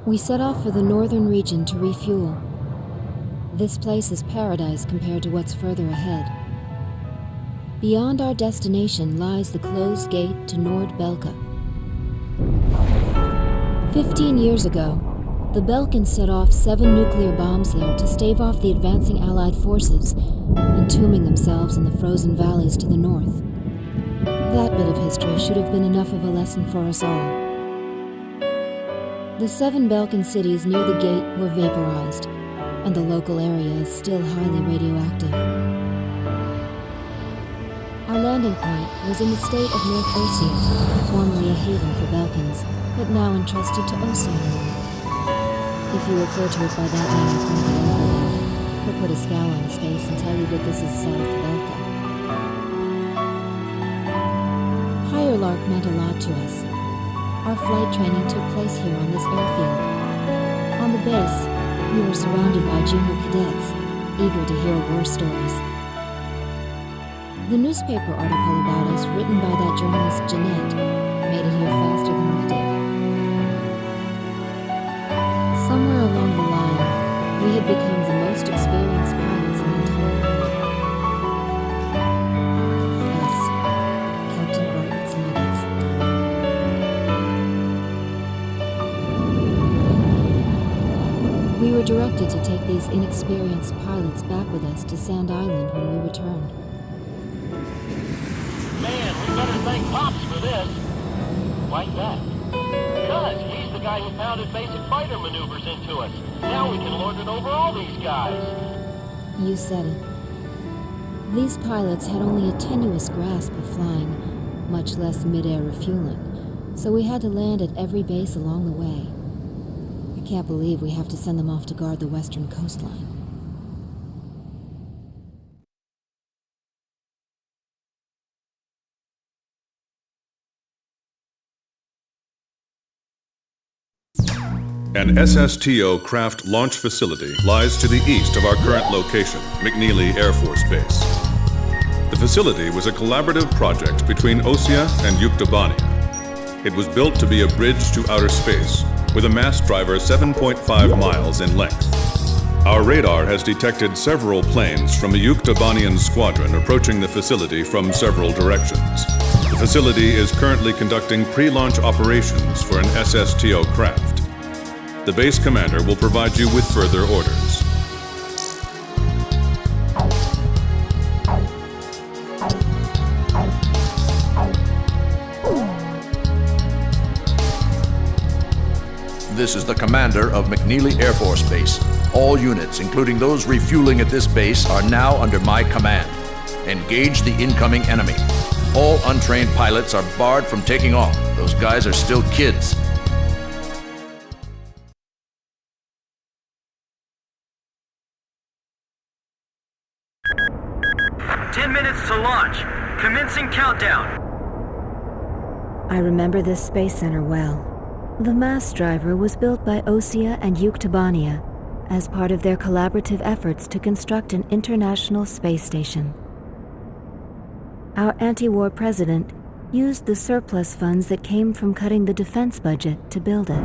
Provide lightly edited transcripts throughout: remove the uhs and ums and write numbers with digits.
We set off for the northern region to refuel. This place is paradise compared to what's further ahead. Beyond our destination lies the closed gate to Nord-Belka. 15 years ago, the Belkans set off 7 nuclear bombs there to stave off the advancing Allied forces, entombing themselves in the frozen valleys to the north. That bit of history should have been enough of a lesson for us all. The 7 Balkan cities near the gate were vaporized, and the local area is still highly radioactive. Our landing point was in the state of North Ossia, formerly a haven for Balkans, but now entrusted to Ossia. If you refer to it by that name from the local, he'll put a scowl on his face and tell you that this is South Belka. Higher Lark meant a lot to us. Our flight training took place here on this airfield. On the base, we were surrounded by junior cadets, eager to hear war stories. The newspaper article about us, written by that journalist Jeanette, made it here faster than we did. Somewhere along the line, we had become the most experienced pilots in the entire world. Us, Captain Bartlett's nuggets. We were directed to take these inexperienced pilots back with us to Sand Island when we returned. Man, we better thank Pops for this. Why that? Because he's the guy who pounded basic fighter maneuvers into us. Now we can lord it over all these guys. You said it. These pilots had only a tenuous grasp of flying, much less mid-air refueling, so we had to land at every base along the way. I can't believe we have to send them off to guard the western coastline. An SSTO craft launch facility lies to the east of our current location, McNeely Air Force Base. The facility was a collaborative project between Ossia and Yuktobania. It was built to be a bridge to outer space, with a mass driver 7.5 miles in length. Our radar has detected several planes from a Yuktobanian squadron approaching the facility from several directions. The facility is currently conducting pre-launch operations for an SSTO craft. The base commander will provide you with further orders. This is the commander of McNeely Air Force Base. All units, including those refueling at this base, are now under my command. Engage the incoming enemy. All untrained pilots are barred from taking off. Those guys are still kids. To launch. Commencing countdown. I remember this space center well. The mass driver was built by Ossia and Yuktobania as part of their collaborative efforts to construct an international space station. Our anti-war president used the surplus funds that came from cutting the defense budget to build it.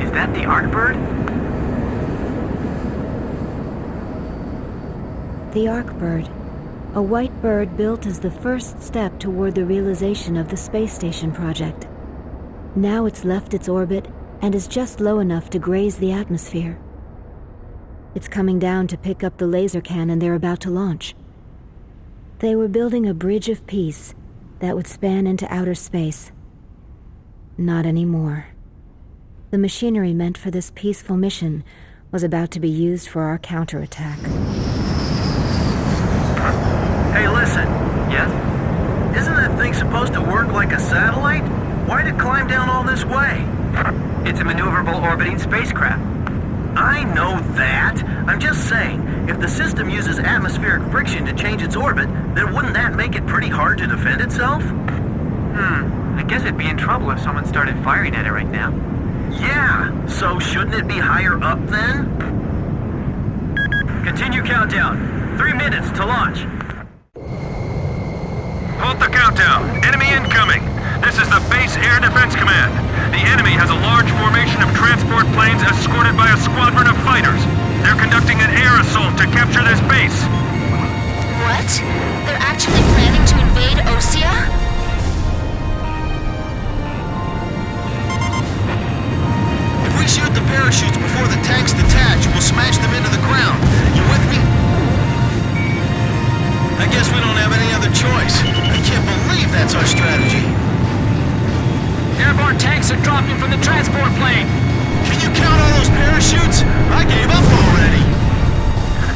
Is that the Arkbird? The Arkbird, a white bird built as the first step toward the realization of the space station project. Now it's left its orbit and is just low enough to graze the atmosphere. It's coming down to pick up the laser cannon they're about to launch. They were building a bridge of peace that would span into outer space. Not anymore. The machinery meant for this peaceful mission was about to be used for our counterattack. Hey, listen. Yes? Isn't that thing supposed to work like a satellite? Why'd it climb down all this way? It's a maneuverable orbiting spacecraft. I know that. I'm just saying, if the system uses atmospheric friction to change its orbit, then wouldn't that make it pretty hard to defend itself? I guess it'd be in trouble if someone started firing at it right now. Yeah, so shouldn't it be higher up then? Continue countdown. 3 minutes to launch. Halt the countdown. Enemy incoming. This is the Base Air Defense Command. The enemy has a large formation parachutes before the tanks detach. We'll smash them into the ground. You with me? I guess we don't have any other choice. I can't believe that's our strategy. Airborne tanks are dropping from the transport plane. Can you count all those parachutes? I gave up already.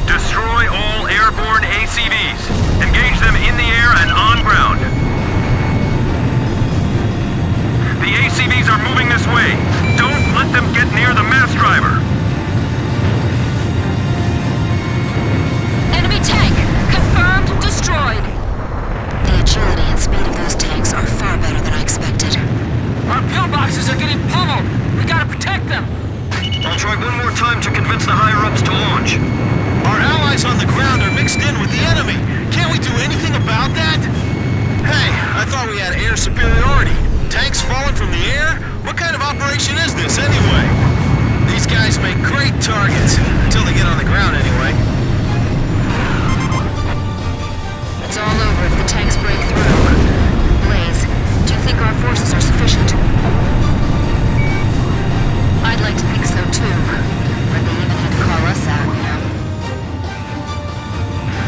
Destroy all airborne ACVs. Engage them in the air and on ground. The ACVs are moving this way. Don't let them get near the mass driver. Enemy tank! Confirmed destroyed! The agility and speed of those tanks are far better than I expected. Our pillboxes are getting pummeled. We gotta protect them. I'll try one more time to convince the higher-ups to launch. Our allies on the ground are mixed in with the enemy. Can't we do anything about that? Hey, I thought we had air superiority. Tanks falling from the air? What kind of operation is this, anyway? These guys make great targets. Until they get on the ground, anyway. It's all over if the tanks break through. Blaze, do you think our forces are sufficient? I'd like to think so too. But they even had to call us out, you know.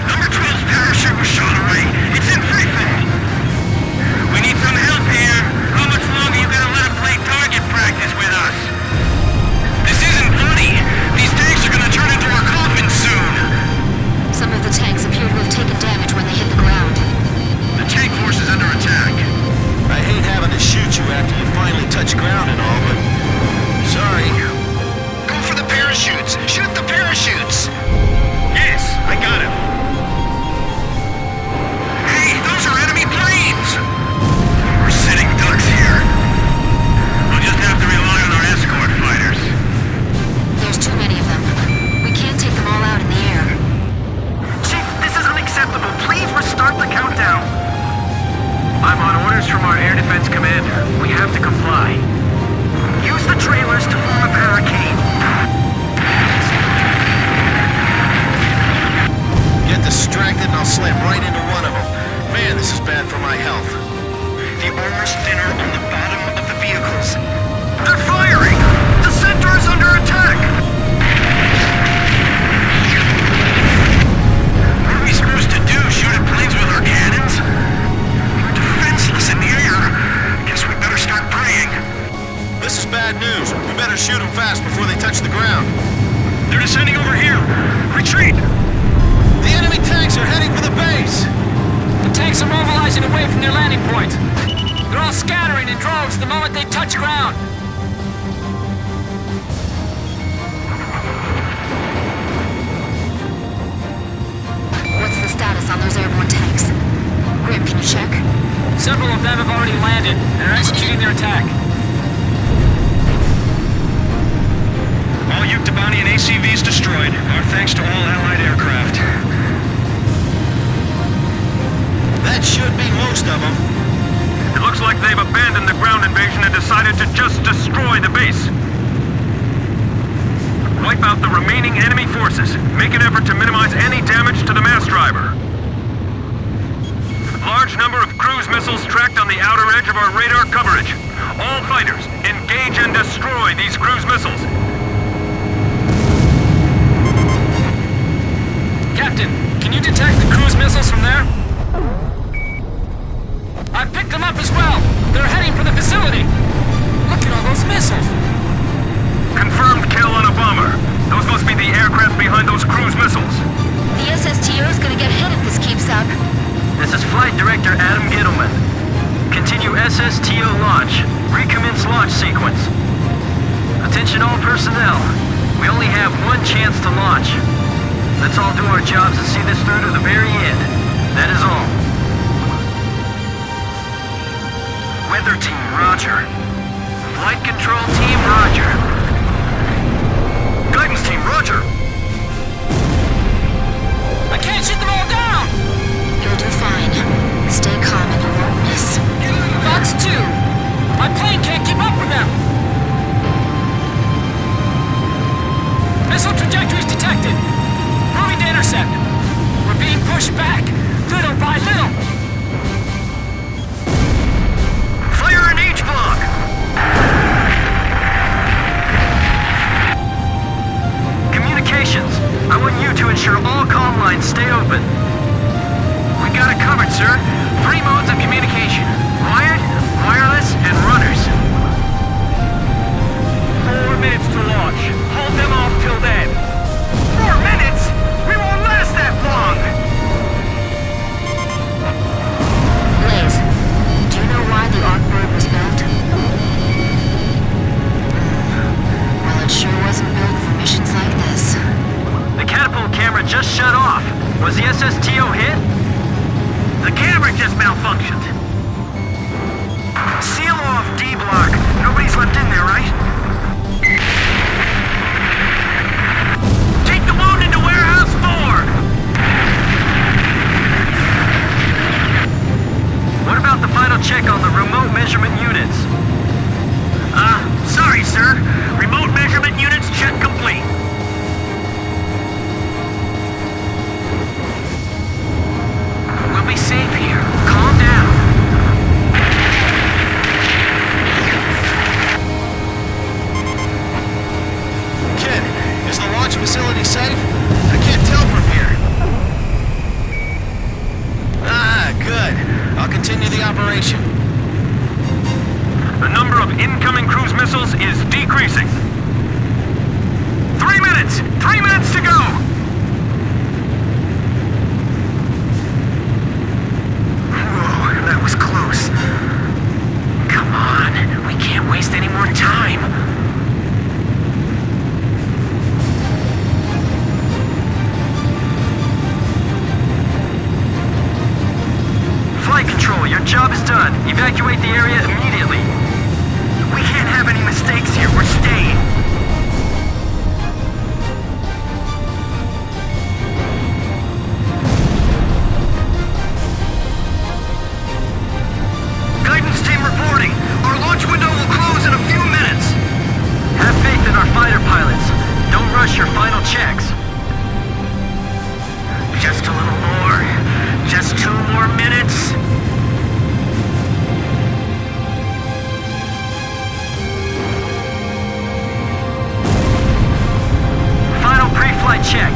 Number 12's parachute was shot away. It's infrequent. We need some help here. How much longer you gonna let him play target practice with us? This isn't funny. These tanks are gonna turn into our coffins soon. Some of the tanks appear to have taken damage when they hit the ground. The tank force is under attack. I hate having to shoot you after you finally touch ground and all, but... sorry. Go for the parachutes. Shoot the parachutes. Yes, I got him. Hey, those are enemy planes. We're sitting ducks here. We'll just have to rely on our escort fighters. There's too many of them. We can't take them all out in the air. Chief, this is unacceptable. Please restart the countdown. I'm on orders from our air defense commander. We have to comply. Use the trailers to form a barricade. Get distracted and I'll slam right into one of them. Man, this is bad for my health. The armor's thinner on the bottom of the vehicles. They're firing! The center is under attack! What are we supposed to do? Shoot at planes with our cannons? We're defenseless in the air. Guess we better start praying. This is bad news. We better shoot them fast before they touch the ground. They're descending over here. Retreat! The enemy tanks are heading for the base! The tanks are mobilizing away from their landing point. They're all scattering in droves the moment they touch ground. What's the status on those airborne tanks? Grim, can you check? Several of them have already landed and are executing their attack. All Yuktobanian ACVs destroyed. Our thanks to all Allied aircraft. That should be most of them. It looks like they've abandoned the ground invasion and decided to just destroy the base. Wipe out the remaining enemy forces. Make an effort to minimize any damage to the mass driver. Large number of cruise missiles tracked on the outer edge of our radar coverage. All fighters, engage and destroy these cruise missiles. Captain, can you detect the cruise missiles from there? I picked them up as well. They're heading for the facility. Look at all those missiles. Confirmed kill on a bomber. Those must be the aircraft behind those cruise missiles. The SSTO is gonna get hit if this keeps up. This is Flight Director Adam Gittleman. Continue SSTO launch. Recommence launch sequence. Attention all personnel. We only have one chance to launch. Let's all do our jobs and see this through to the very end. That is all. Weather team, roger. Flight control team, roger. Guidance team, roger! I can't shoot them all down! You'll do fine. Stay calm and you won't miss. Box 2! My plane can't keep up with them! Missile trajectories detected. Moving to intercept. We're being pushed back, little by little. Fire an H-block! increasing. 3 minutes! 3 minutes to go! Whoa, that was close. Come on, we can't waste any more time. Flight control, your job is done. Evacuate the area immediately. We can't have any mistakes here. We're staying. Guidance team reporting. Our launch window will close in a few minutes. Have faith in our fighter pilots. Don't rush your final checks. Just a little more. Just 2 more minutes. Final pre-flight check.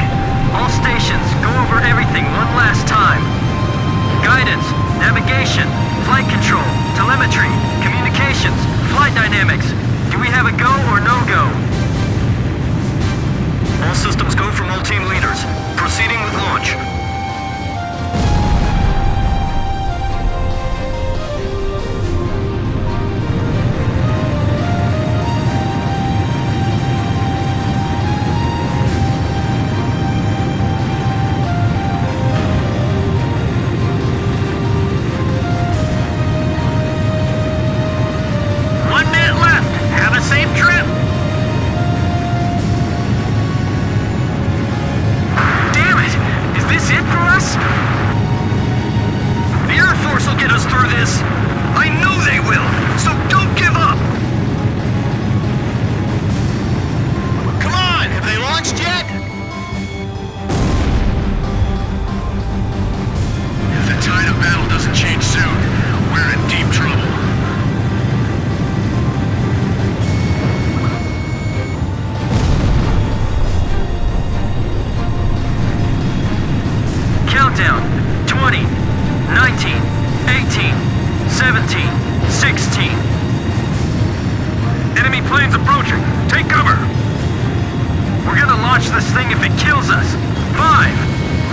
All stations, go over everything one last time. Guidance, navigation, flight control, telemetry, communications, flight dynamics. Do we have a go or no-go? All systems go from all team leaders. Proceeding with launch. Countdown. 20, 19, 18, 17, 16. Enemy planes approaching. Take cover. We're gonna launch this thing if it kills us. 5,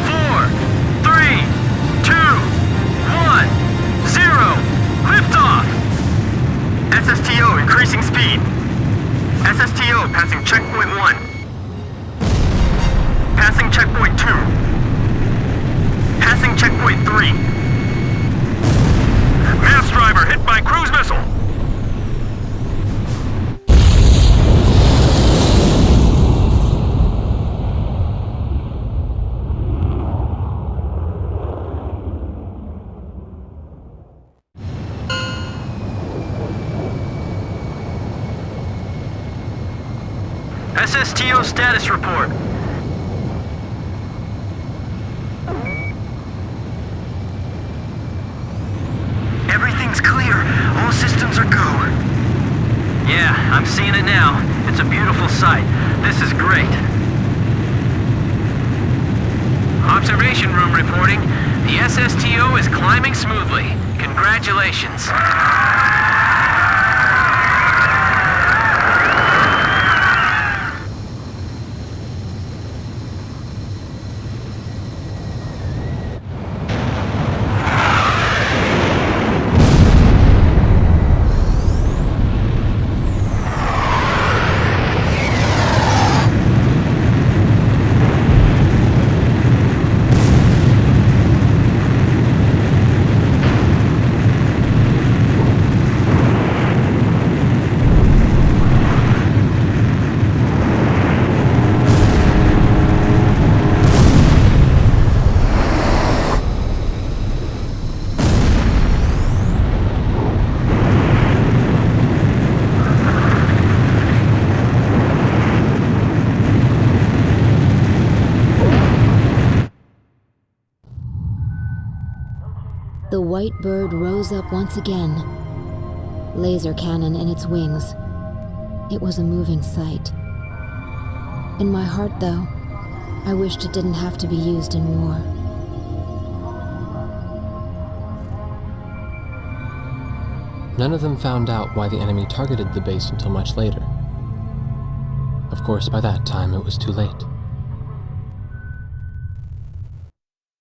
4, 3, 2, 1, 0. Liftoff. SSTO increasing speed. SSTO passing checkpoint 1. Passing checkpoint 2. Passing checkpoint 3. Mass driver hit by cruise missile. SSTO status report. Everything's clear. All systems are go. Yeah, I'm seeing it now. It's a beautiful sight. This is great. Observation room reporting. The SSTO is climbing smoothly. Congratulations. The white bird rose up once again, laser cannon in its wings. It was a moving sight. In my heart, though, I wished it didn't have to be used in war. None of them found out why the enemy targeted the base until much later. course, by that time it was too late.